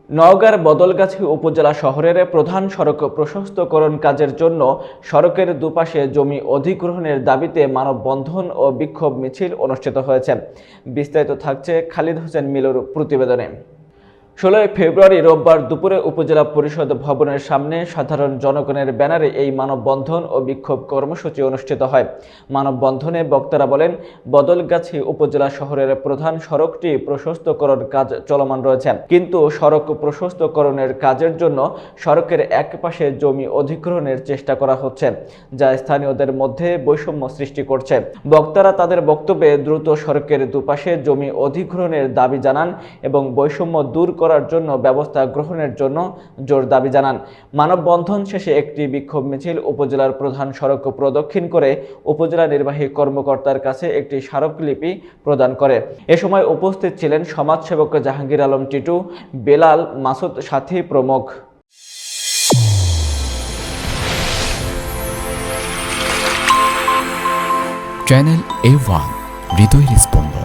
নওগাঁর বদলগাছী উপজেলা শহরের প্রধান সড়ক প্রশস্তকরণ কাজের জন্য সড়কের দুপাশে জমি অধিগ্রহণের দাবিতে মানববন্ধন ও বিক্ষোভ মিছিল অনুষ্ঠিত হয়েছে। বিস্তারিত থাকছে খালিদ হোসেন মিলুর প্রতিবেদনে। 16 ফেব্রুয়ারি রোববার দুপুরে উপজেলা পরিষদ ভবনের সামনে সাধারণ জনগণের ব্যানারে এই মানববন্ধন ও বিক্ষোভ কর্মসূচি অনুষ্ঠিত হয়। মানববন্ধনে বক্তারা বলেন, বদলগাছী উপজেলা শহরের প্রধান সড়কটি প্রশস্তকরণ কাজ চলমান রয়েছে, কিন্তু সড়ক প্রশস্তকরণের কাজের জন্য সড়কের এক পাশে জমি অধিগ্রহণের চেষ্টা করা হচ্ছে, যা স্থানীয়দের মধ্যে বৈষম্য সৃষ্টি করছে। বক্তারা তাদের বক্তব্যে দ্রুত সড়কের দুপাশে জমি অধিগ্রহণের দাবি জানান এবং বৈষম্য দূর করার জন্য ব্যবস্থা গ্রহণের জন্য জোর দাবি জানান। মানববন্ধন শেষে একটি বিক্ষোভ মিছিল উপজেলার প্রধান সড়ক প্রদক্ষিণ করে উপজেলা নির্বাহী কর্মকর্তার কাছে একটি স্মারকলিপি প্রদান করে। এ সময় উপস্থিত ছিলেন সমাজসেবক জাহাঙ্গীর আলম টিটু, বেলাল, মাসুদ সাথী প্রমুখ। চ্যানেল A1 হৃদয়ের স্পন্দন।